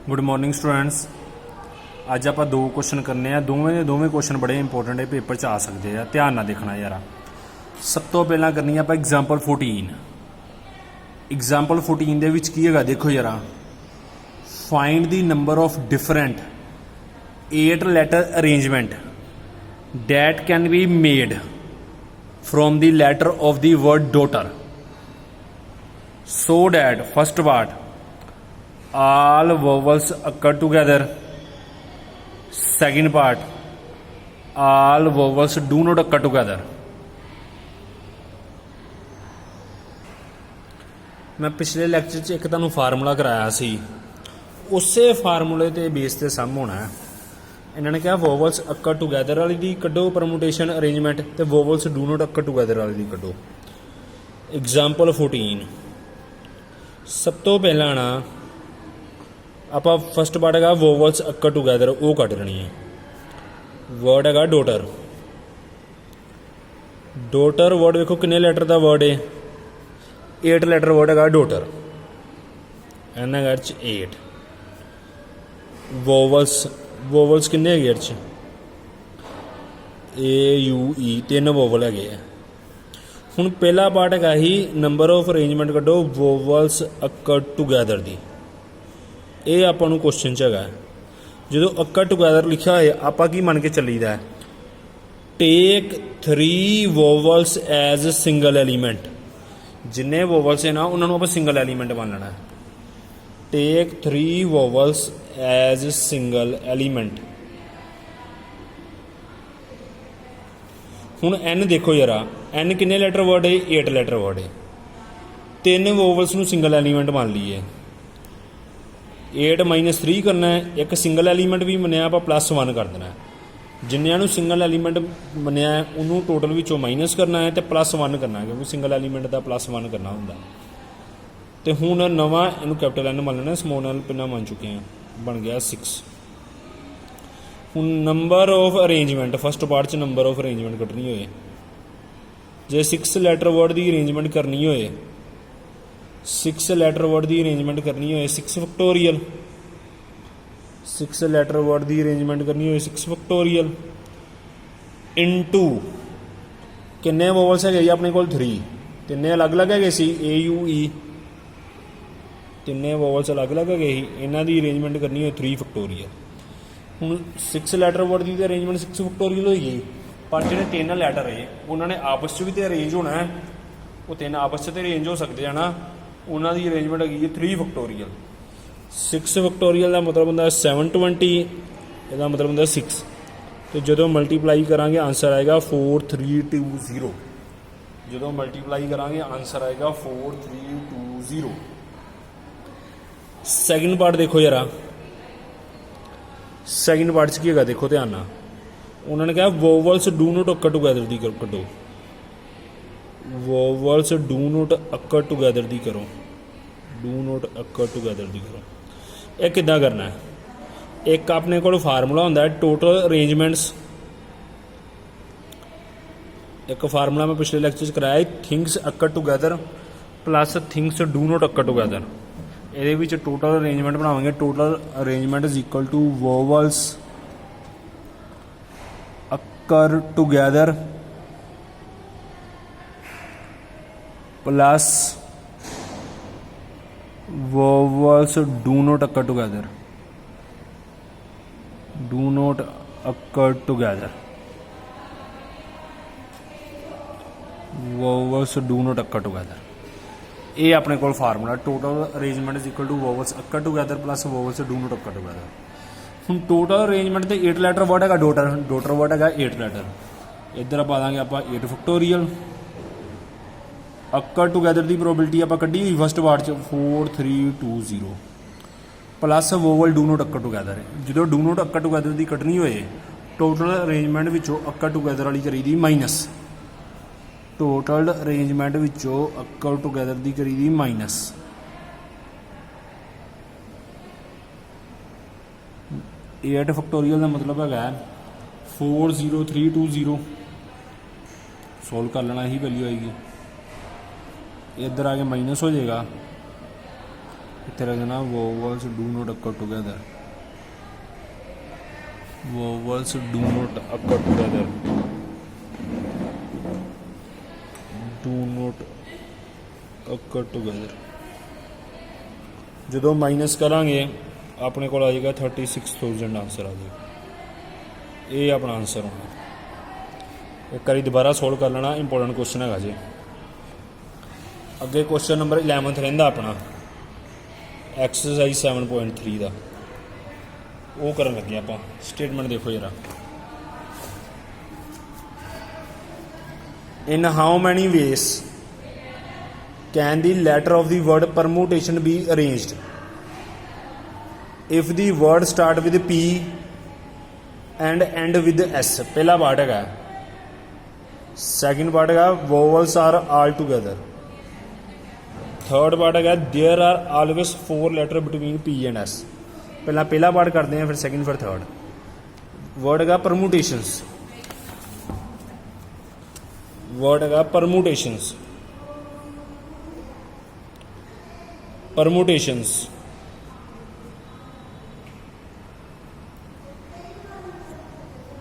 Good morning students. अज आप दो question करने हैं। दोवें क्वेश्चन बड़े इंपोर्टेंट है, पेपर च आ सकते हैं। ध्यान ना देखना यार। सब तो पहला करनी आप एग्जाम्पल 14। एग्जाम्पल 14 दे विच की है देखो यार, find the number of different 8 letter arrangement that can be made from the letter of the word daughter so that first part all vowels occur together, second part all vowels do not occur together। मैं पिछले lecture च एक तुहानूं formula कराया सी, उसे फार्मूले ते base ते सम होना है। इन्होंने कहा वोवल्स अक्कर टुगैदर वाली दी कड्डो परमुटेशन अरेंजमेंट ते vowels do not occur together वाली दी कड्डो। एग्जाम्पल 14 सब तो पहला ना आप फस्ट पार्ट है वोवल्स अक्कर टुगैदर वो कट लेनी है। वर्ड है डॉटर। डॉटर वर्ड देखो किन्ने लैटर का वर्ड है, 8 लैटर वर्ड है डॉटर। एन है 8 वोवल्स। वोवल्स किन्ने है ए यू ई 3 वोवल है। हुण पहला पार्ट है ही नंबर ऑफ अरेंजमेंट कड्डो वोवल्स अक्कर टुगैदर दी। ये आपां नूं क्वेश्चन च है। जो अक्कर टुगैदर लिखा है आप की मन के चलीदा है, take 3 vowels as single element. जिन्ने वोवल्स है ना उन्होंने आप सिंगल एलीमेंट मान लेना है। Take 3 vowels as single element. हुण एन देखो यार, एन किन्ने लैटर वर्ड है, 8 लैटर वर्ड है। 3 वोवल्स नूं सिंगल एलीमेंट मान लीए। 8 - 3 करना है, एक सिंगल एलीमेंट भी मनिया आप +1 कर देना है। जिन्नियां नूं सिंगल एलीमेंट मनिया है उन्होंने टोटल विचों माइनस करना है तो +1 करना है, क्योंकि सिंगल एलीमेंट का +1 करना होंगे। तो हुण नवा इनू कैपिटल एन मान लेना, स्मॉल एन पिना मान चुके हैं, बन गया 6। हुण number of arrangement first part च नंबर ऑफ अरेंजमेंट कटनी होए, जे 6 लैटर वर्ड की अरेंजमेंट करनी होए, 6 लैटर वर्ड की अरेंजमेंट करनी होए 6 फैक्टोरियल। 6 लैटर वर्ड की अरेंजमेंट करनी होए 6 फैक्टोरियल इनटू किन्ने वोवल्स है अपने को 3। तिन्ने अलग अलग है सी, ए यू ई तिन्ने वोवल्स अलग अलग है ही। इन्हां दी अरेंजमेंट करनी होए 3 फैक्टोरियल। हुण 6 लैटर वर्ड की अरेंजमेंट 6 फैक्टोरियल हो गई, पर जो 3 लैटर है उन्होंने आपस भी तो अरेंज होना है। वो 3 आपस से अरेंज हो सकते हैं ना, उन्होंने अरेंजमेंट है 3 फैक्टोरियल। 6 फैक्टोरियल का मतलब होंगे 720, यदा मतलब होंगे 6। तो जो मल्टीप्लाई करा आंसर आएगा 4320। जो मल्टीप्लाई करा आंसर आएगा 4320। सैकेंड पार्ट देखो यार, सैकेंड पार्ट च की है देखो ध्यान ना। उन्होंने कहा vowels do not occur together दी करो। Vowels do not occur together दी करो, डू नॉट अक्कर टुगैदर दी करो। यह किद्दां करना है, एक अपने को फार्मूला होंदा है टोटल अरेंजमेंट्स। एक फार्मूला मैं पिछले लेक्चर कराया, things occur together plus things do not occur together. ये टोटल अरेंजमेंट बनावेंगे, total arrangement is equal to vowels occur together plus vowels do not occur together, do not occur together, vowels do not occur together. ये अपने को formula total arrangement is equal to vowels occur together plus vowels do not occur together. हम total arrangement तो 8 letter word है daughter. Daughter word है 8 letter. इधर पा देंगे आप 8 फैक्टोरियल। अक्कर टुगैदर की प्रोबेबिलिटी आप कड्ढी हुई first part 4320 plus vowel do not occur together है। जो डू नॉट अक्कर टुगैदर की कटनी होए टोटल अरेंजमेंट विचों अक्कर टुगैदर वाली करी दी माइनस। टोटल अरेंजमेंट विचों अक्कर टुगैदर की करी दी माइनस। 8 फैक्टोरियल का मतलब है 40320। सोल्व कर लेना, ही वैल्यू आएगी। इधर आके माइनस हो जाएगा इत्थे लिख देना vowels do not occur together, vowels do not occur together, do not occur together. जो माइनस करांगे अपने को आ जाएगा 36,000 आंसर आ जाएगा। ये अपना आंसर होना। एक बार दोबारा सोल्व कर लेना, इंपोर्टेंट क्वेश्चन है जी। अगे क्वेश्चन नंबर 11 रहिंदा अपना एक्सरसाइज 7.3 का, वो करन लगे आप। स्टेटमेंट देखो जरा, in how many ways can the letter of the word permutation be arranged if the word start with P and end with S। पहला पार्ट है। सैकेंड पार्ट है vowels are all together. Third part है there are always 4 letter between P and S। पहला part करते हैं, फिर second, फिर third. Word है परमुटेशंस, वर्ड है परमुटेशंस, परमुटेशंस।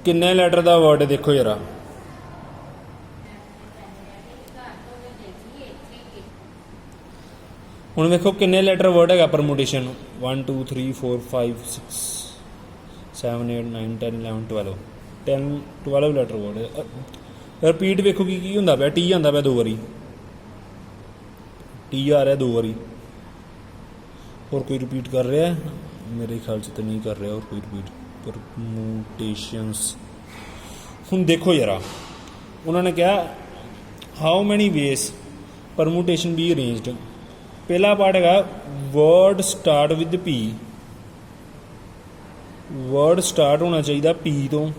किन्ने लैटर का वर्ड है देखो जरा, हुण देखो किन्ने लैटर वर्ड है परमुटेशन 1 2 3 4 5 6 7 8 9 10 11 12 12 लैटर वर्ड है। रिपीट वेखो की हुंदा पिया, टी आंदा पिया 2 बारी, टी आ रहा 2 बारी। और कोई रिपीट कर रहा है? मेरे ख्याल से तो नहीं कर रहा और कोई रिपीट। परमुटेशंस हुण देखो जरा, उन्होंने कहा how many veg permutation be arranged. पहला पार्ट है word start with P, word start होना चाहिए P तो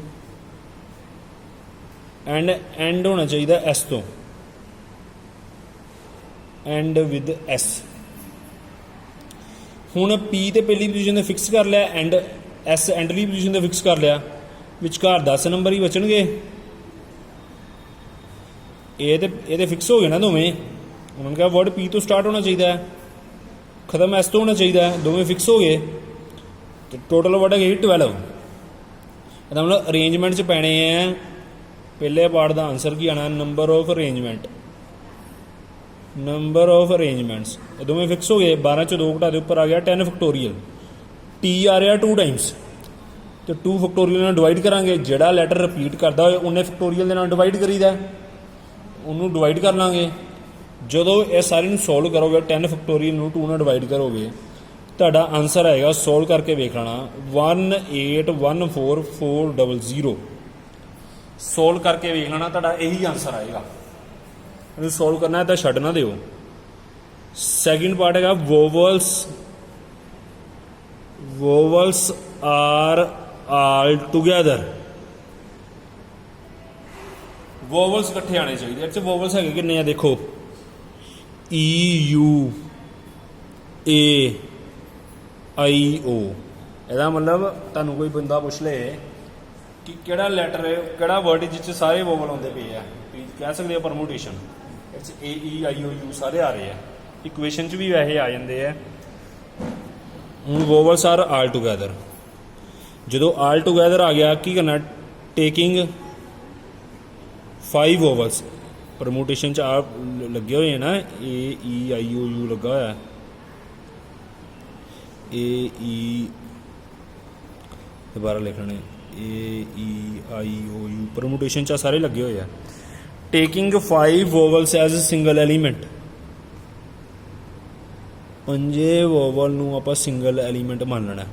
एंड एंड होना चाहिए S तो, एंड विद S। हुण P तो पहली पोजीशन फिक्स कर लिया, एंड S एंडली पोजीशन फिक्स कर लिया, विचकार 10 नंबर ही बचणगे। ये फिक्स हो गए ना दोवें। उन्होंने कहा वर्ड P तो स्टार्ट होना चाहिए, खत्म S तो होना चाहिए, दोवें फिक्स हो गए। तो टोटल वर्ड है 12। मतलब अरेंजमेंट च पैने हैं। पहले पार्ट का आंसर की आना number of arrangement, number of arrangements. दोवें फिक्स हो गए। 12 च 2 घटा के उपर आ गया 10 फैक्टोरियल। T आ रहा 2 टाइम्स, तो 2 फैक्टोरियल डिवाइड करांगे। जोड़ा लैटर रिपीट करता हो उन्हें फैक्टोरियल के नाल डिवाइड करीदा, उन्होंने डिवाइड कर लाँगे। जो ये सारे सोल्व करोगे 10 फैक्टोरियल 2 ਨਾਲ डिवाइड करोगे, ਤੁਹਾਡਾ आंसर आएगा सोल्व करके वेख लेना 1814400। सोल्व करके वेख लेना, ਤੁਹਾਡਾ यही आंसर आएगा। सोल्व करना है तो छड्ड ना दिओ। सैकेंड पार्ट है vowels, vowels are all together. Vowels इकट्ठे आने चाहिए। अच्छे वोवल्स है किन्ने हैं देखो, EU AIO। ਇਹਦਾ मतलब ਤੁਹਾਨੂੰ कोई बंदा पुछ ले कि ਕਿਹੜਾ ਲੈਟਰ ਕਿਹੜਾ ਵਰਡ ਜਿੱਚ ਸਾਰੇ ਵੋਵਲ ਆਉਂਦੇ ਪਏ ਆ, ਕਹਿ ਸਕਦੇ ਆ ਪਰਮੂਟੇਸ਼ਨ। ਇਟਸ AEIOU ਸਾਰੇ ਆ ਰਹੇ ਆ, ਇਕੁਏਸ਼ਨ 'ਚ ਵੀ ਵੈਸੇ ਆ ਜਾਂਦੇ ਆ। ਹੁਣ ਵੋਵਲਸ ਆਰ ਆਲ ਟੂਗੈਦਰ। ਜਦੋਂ ਆਲ ਟੂਗੈਦਰ ਆ ਗਿਆ ਕੀ ਕਰਨਾ, ਟੇਕਿੰਗ 5 ਵੋਵਲਸ। परमुटेशन च आप लगे हुए हैं ना, AEIOU लगा हुआ है, दोबारा लिख लेने AEIOU। परमुटेशन च सारे लगे हुए हैं। Taking 5 vowels as single element. 5 vowel नूं आपां सिंगल एलीमेंट मान लेना।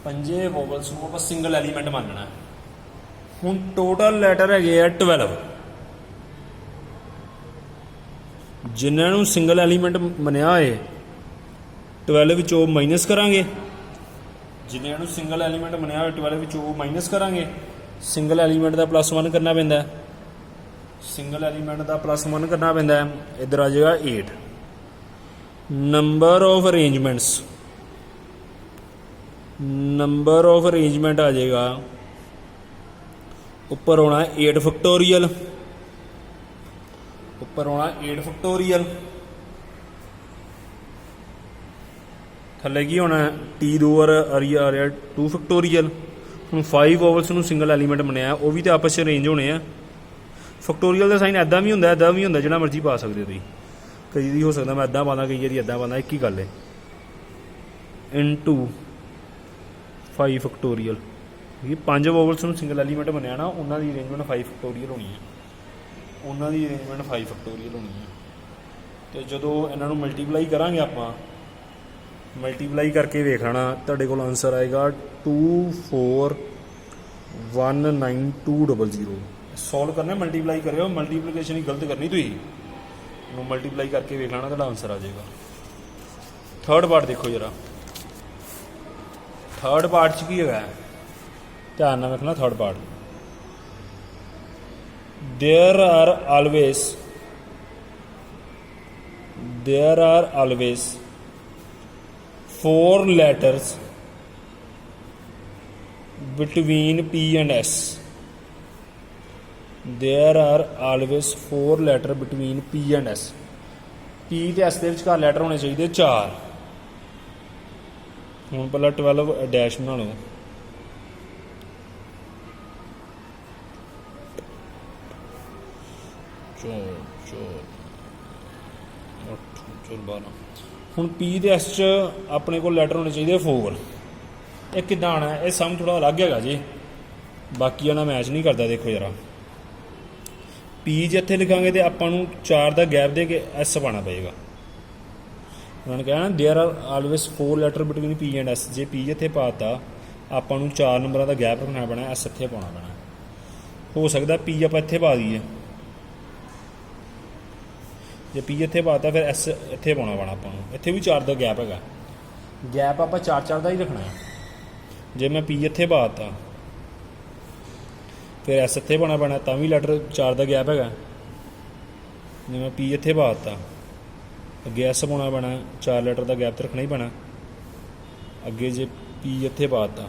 5 वोवल्स नूं आपां सिंगल एलीमेंट मान लेना। हुण टोटल लैटर है 12। जिन्होंने सिंगल एलीमेंट मनिया है 12 विचों माइनस करांगे। जिन्होंने सिंगल एलीमेंट मनिया 12 विचों माइनस करांगे। सिंगल एलीमेंट का +1 करना पैंदा है, सिंगल एलीमेंट का +1 करना पैंदा है। इधर आ जाएगा 8। Number of arrangements, number of arrangement आ जाएगा ऊपर होना 8 फैक्टोरियल, ऊपर होना 8 फैक्टोरियल। ਥੱਲੇ ਕੀ ਹੋਣਾ ਟੀ ਦੋ ਵਾਰ ਆ ਰਿਹਾ 2 ਫੈਕਟੋਰੀਅਲ। ਹੁਣ 5 ਓਵਲਸ ਨੂੰ ਸਿੰਗਲ ਐਲੀਮੈਂਟ ਬਣਿਆ, ਉਹ ਵੀ ਤਾਂ ਆਪਸ 'ਚ ਅਰੇਂਜ ਹੋਣੇ ਆ। ਫੈਕਟੋਰੀਅਲ ਦਾ ਸਾਈਨ ਇੱਦਾਂ ਵੀ ਹੁੰਦਾ, ਇੱਦਾਂ ਵੀ ਹੁੰਦਾ, ਜਿਹੜਾ ਮਰਜ਼ੀ ਪਾ ਸਕਦੇ ਹੋ ਤੁਸੀਂ। ਕਈ ਦੀ ਹੋ ਸਕਦਾ ਮੈਂ ਇੱਦਾਂ ਪਾਉਂਦਾ, ਕਈ ਵਾਰੀ ਇੱਦਾਂ ਪਾਉਂਦਾ, ਇੱਕ ਹੀ ਗੱਲ ਹੈ। ਇਨਟੂ 5 ਫੈਕਟੋਰੀਅਲ, ਇਹ 5 ਓਵਲਸ ਨੂੰ ਸਿੰਗਲ ਐਲੀਮੈਂਟ ਬਣਿਆ ਨਾ, ਉਹਨਾਂ ਦੀ ਅਰੇਂਜਮੈਂਟ 5 ਫੈਕਟੋਰੀਅਲ ਹੋਣੀ ਹੈ। ਉਹਨਾਂ ਦੀ ਅਰੇਂਜਮੈਂਟ 5 ਫੈਕਟੋਰੀਅਲ ਹੋਣੀ ਹੈ। ਅਤੇ ਜਦੋਂ ਇਹਨਾਂ ਨੂੰ ਮਲਟੀਪਲਾਈ ਕਰਾਂਗੇ ਆਪਾਂ, ਮਲਟੀਪਲਾਈ ਕਰਕੇ ਵੇਖ ਲੈਣਾ, ਤੁਹਾਡੇ ਕੋਲ ਆਨਸਰ ਆਏਗਾ 2419200। ਸੋਲਵ ਕਰਨਾ, ਮਲਟੀਪਲਾਈ ਕਰਿਓ, ਮਲਟੀਪਲੀਕੇਸ਼ਨ ਹੀ ਗਲਤ ਕਰਨੀ ਤੁਸੀਂ। ਇਹਨੂੰ ਮਲਟੀਪਲਾਈ ਕਰਕੇ ਵੇਖ ਲੈਣਾ, ਤੁਹਾਡਾ ਆਨਸਰ ਆ ਜਾਏਗਾ। ਥਰਡ ਪਾਰਟ ਦੇਖੋ ਜਰਾ, ਥਰਡ ਪਾਰਟ 'ਚ ਕੀ ਹੈਗਾ, ਧਿਆਨ ਨਾਲ ਵੇਖਣਾ। Third part, there are always 4 letters between P and S. There are always 4 letters between P and S. P ਤੇ S ਦੇ ਵਿਚਕਾਰ ਲੈਟਰ ਹੋਣੇ ਚਾਹੀਦੇ 4। ਹੁਣ ਪਹਿਲਾਂ 12 ਡੈਸ਼ ਬਣਾ ਲਓ। ਹੁਣ P ਤੇ S 'ਚ ਆਪਣੇ ਕੋਲ ਲੈਟਰ ਹੋਣੇ ਚਾਹੀਦੇ 4। ਇਹ ਕਿੱਦਾਂ ਆਉਣਾ, ਇਹ ਸਮ ਥੋੜ੍ਹਾ ਅਲੱਗ ਹੈਗਾ ਜੀ, ਬਾਕੀਆਂ ਨਾਲ ਮੈਚ ਨਹੀਂ ਕਰਦਾ। ਦੇਖੋ ਜਰਾ, P ਜਿੱਥੇ ਲਿਖਾਂਗੇ ਤੇ ਆਪਾਂ ਨੂੰ 4 ਦਾ ਗੈਪ ਦੇ ਕੇ S ਪਾਉਣਾ ਪਏਗਾ। ਉਹਨਾਂ ਨੇ ਕਹਿਣਾ there R always 4 letter between P and S। ਜੇ P ਇੱਥੇ ਪਾਤਾ, ਆਪਾਂ ਨੂੰ 4 ਨੰਬਰਾਂ ਦਾ ਗੈਪ ਰੱਖਣਾ ਪੈਣਾ, S ਇੱਥੇ ਪਾਉਣਾ ਪੈਣਾ। ਹੋ ਸਕਦਾ P ਆਪਾਂ ਇੱਥੇ ਪਾ ਦਈਏ, ਜੇ P ਇੱਥੇ ਪਾਤਾ ਫਿਰ S ਇੱਥੇ ਪਾਉਣਾ ਪੈਣਾ ਆਪਾਂ ਨੂੰ। ਇੱਥੇ ਵੀ 4 ਦਾ ਗੈਪ ਹੈਗਾ, ਗੈਪ ਆਪਾਂ 4 ਦਾ ਹੀ ਰੱਖਣਾ ਹੈ। ਜੇ ਮੈਂ P ਇੱਥੇ ਪਾਤਾ ਫਿਰ S ਇੱਥੇ ਪਾਉਣਾ ਪੈਣਾ, ਤਾਂ ਵੀ ਲੈਟਰ 4 ਦਾ ਗੈਪ ਹੈਗਾ। ਜੇ ਮੈਂ P ਇੱਥੇ ਪਾਤਾ, ਅੱਗੇ S ਪਾਉਣਾ ਪੈਣਾ, 4 ਲੈਟਰ ਦਾ ਗੈਪ ਤਾਂ ਰੱਖਣਾ ਹੀ ਪੈਣਾ। ਅੱਗੇ ਜੇ P ਇੱਥੇ ਪਾਤਾ,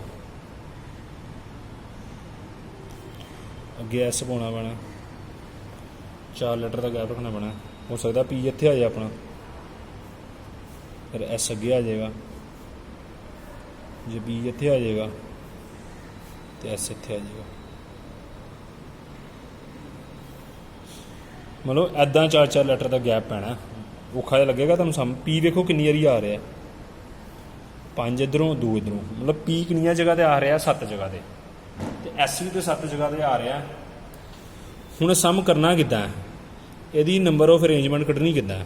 ਅੱਗੇ S ਪਾਉਣਾ ਪੈਣਾ, 4 ਲੈਟਰ ਦਾ ਗੈਪ ਰੱਖਣਾ ਪੈਣਾ। ਹੋ ਸਕਦਾ P ਇੱਥੇ ਆ ਜਾਏ ਆਪਣਾ, ਫਿਰ S ਅੱਗੇ ਆ ਜਾਏਗਾ। ਜੇ P ਇੱਥੇ ਆ ਜਾਏਗਾ ਤੇ S ਇੱਥੇ ਆ ਜਾਏਗਾ। ਮਤਲਬ ਇੱਦਾਂ 4 ਲੈਟਰ ਦਾ ਗੈਪ ਪੈਣਾ। ਔਖਾ ਜਿਹਾ ਲੱਗੇਗਾ ਤੁਹਾਨੂੰ। P ਵੇਖੋ ਕਿੰਨੀ ਵਾਰੀ ਆ ਰਿਹਾ, 5 ਇੱਧਰੋਂ 2 ਇੱਧਰੋਂ। ਮਤਲਬ P ਕਿੰਨੀਆਂ ਜਗ੍ਹਾ 'ਤੇ ਆ ਰਿਹਾ, 7 ਜਗ੍ਹਾ 'ਤੇ, ਤੇ S ਵੀ ਤੇ 7 ਜਗ੍ਹਾ 'ਤੇ ਆ ਰਿਹਾ। ਹੁਣ ਸਮ ਕਰਨਾ ਕਿੱਦਾਂ, ਇਹਦੀ ਨੰਬਰ ਆਫ ਅਰੇਂਜਮੈਂਟ ਕੱਢਣੀ ਕਿੱਦਾਂ।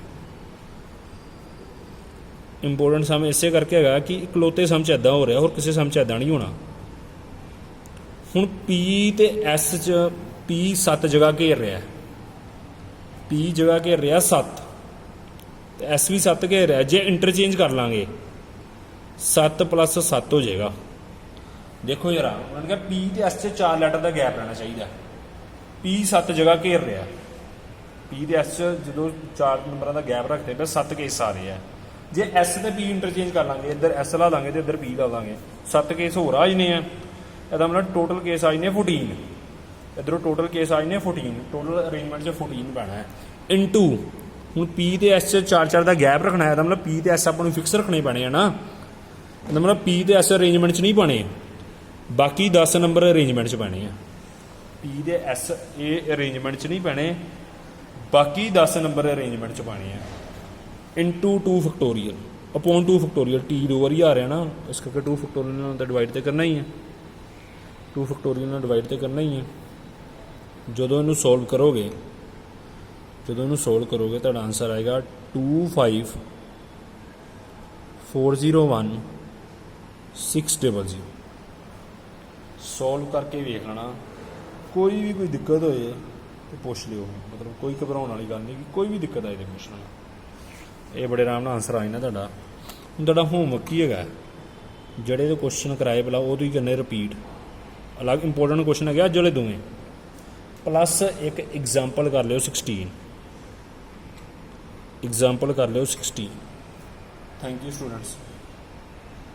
ਇੰਪੋਰਟੈਂਟ ਸਮ ਇਸੇ ਕਰਕੇ ਹੈਗਾ ਕਿ ਇਕਲੌਤੇ ਸਮ 'ਚ ਇੱਦਾਂ ਹੋ ਰਿਹਾ, ਹੋਰ ਕਿਸੇ ਸਮ 'ਚ ਇੱਦਾਂ ਨਹੀਂ ਹੋਣਾ। ਹੁਣ P ਤੇ S 'ਚ P 7 ਜਗ੍ਹਾ ਘੇਰ ਰਿਹਾ, P ਜਗ੍ਹਾ ਘੇਰ ਰਿਹਾ 7, ਤੇ S ਵੀ 7 ਘੇਰ ਰਿਹਾ। ਜੇ ਇੰਟਰਚੇਂਜ ਕਰ ਲਾਂਗੇ 7 + 7 ਹੋ ਜਾਏਗਾ। ਦੇਖੋ ਯਾਰ, ਉਹਨਾਂ ਨੇ ਕਿਹਾ P ਤੇ S 'ਚ 4 ਲੈਟਰ ਦਾ ਗੈਪ ਰਹਿਣਾ ਚਾਹੀਦਾ। P 7 ਜਗ੍ਹਾ ਘੇਰ ਰਿਹਾ, P ਤੇ S 'ਚ ਜਦੋਂ 4 ਨੰਬਰਾਂ ਦਾ ਗੈਪ ਰੱਖਦੇ ਫਿਰ 7 ਕੇਸ ਆ ਰਹੇ ਆ। ਜੇ S ਤੇ P ਇੰਟਰਚੇਂਜ ਕਰ ਲਾਂਗੇ, ਇੱਧਰ S ਲਾ ਦਾਂਗੇ ਤੇ ਇੱਧਰ P ਲਾ ਦਾਂਗੇ, 7 ਕੇਸ ਹੋਰ ਆ ਜਾਣੇ ਆ। ਇਹਦਾ ਮਤਲਬ ਟੋਟਲ ਕੇਸ ਆ ਜਾਣੇ 14। ਇੱਧਰੋਂ ਟੋਟਲ ਕੇਸ ਆ ਜਾਣੇ 14। ਟੋਟਲ ਅਰੇਂਜਮੈਂਟ 'ਚ 14 ਪੈਣਾ ਹੈ। ਇਨਟੂ ਹੁਣ P ਤੇ S 'ਚ 4 ਦਾ ਗੈਪ ਰੱਖਣਾ ਹੈ। ਇਹਦਾ ਮਤਲਬ P ਤੇ S ਆਪਾਂ ਨੂੰ ਫਿਕਸ ਰੱਖਣੇ ਪੈਣੇ ਆ ਨਾ। ਇਹਦਾ ਮਤਲਬ P ਤੇ S ਅਰੇਂਜਮੈਂਟ 'ਚ ਨਹੀਂ ਪਾਣੇ, ਬਾਕੀ 10 ਨੰਬਰ ਅਰੇਂਜਮੈਂਟ 'ਚ ਪੈਣੇ ਆ। P ਦੇ S ਇਹ ਅਰੇਂਜਮੈਂਟ 'ਚ ਨਹੀਂ ਪੈਣੇ, ਬਾਕੀ 10 ਨੰਬਰ ਅਰੇਂਜਮੈਂਟ 'ਚ ਪਾਣੇ ਆ। Into 2 factorial upon 2 factorial. T 2 ਵਾਰੀ ਆ ਰਿਹਾ ਨਾ, ਇਸ ਕਰਕੇ 2 ਫੈਕਟੋਰੀਅਲ ਨਾਲ ਤਾਂ ਡਿਵਾਈਡ ਤੇ ਕਰਨਾ ਹੀ ਹੈ। 2 ਫੈਕਟੋਰੀਅਲ ਨਾਲ ਡਿਵਾਈਡ ਤੇ ਕਰਨਾ ਹੀ ਹੈ। ਜਦੋਂ ਇਹਨੂੰ ਸੋਲਵ ਕਰੋਗੇ, ਤੁਹਾਡਾ ਆਨਸਰ ਆਏਗਾ 25401,600। ਸੋਲਵ ਕਰਕੇ ਵੇਖ ਲੈਣਾ। ਕੋਈ ਵੀ ਦਿੱਕਤ ਹੋਏ ਤਾਂ ਪੁੱਛ ਲਿਓ, ਮਤਲਬ ਕੋਈ ਘਬਰਾਉਣ ਵਾਲੀ ਗੱਲ ਨਹੀਂ। ਕੋਈ ਵੀ ਦਿੱਕਤ ਆਏ ਤਾਂ ਪੁੱਛ ਲੈਣਾ, ਇਹ ਬੜੇ ਆਰਾਮ ਨਾਲ ਆਨਸਰ ਆ ਜਾਣਾ ਤੁਹਾਡਾ। ਹੁਣ ਤੁਹਾਡਾ ਹੋਮਵਰਕ ਕੀ ਹੈਗਾ, ਜਿਹੜੇ ਤੋਂ ਕੁਐਸਚਨ ਕਰਾਏ ਪਹਿਲਾਂ ਉਹ ਤੁਸੀਂ ਕਰਨੇ ਰਿਪੀਟ। ਅਲੱਗ ਇੰਪੋਰਟੈਂਟ ਕੁਐਸਚਨ ਹੈਗੇ ਅੱਜ ਵਾਲੇ ਦੋਵੇਂ, ਪਲੱਸ ਇੱਕ ਐਗਜ਼ਾਮਪਲ ਕਰ ਲਿਓ 16। ਐਗਜ਼ਾਮਪਲ ਕਰ ਲਿਓ 16। Thank you students.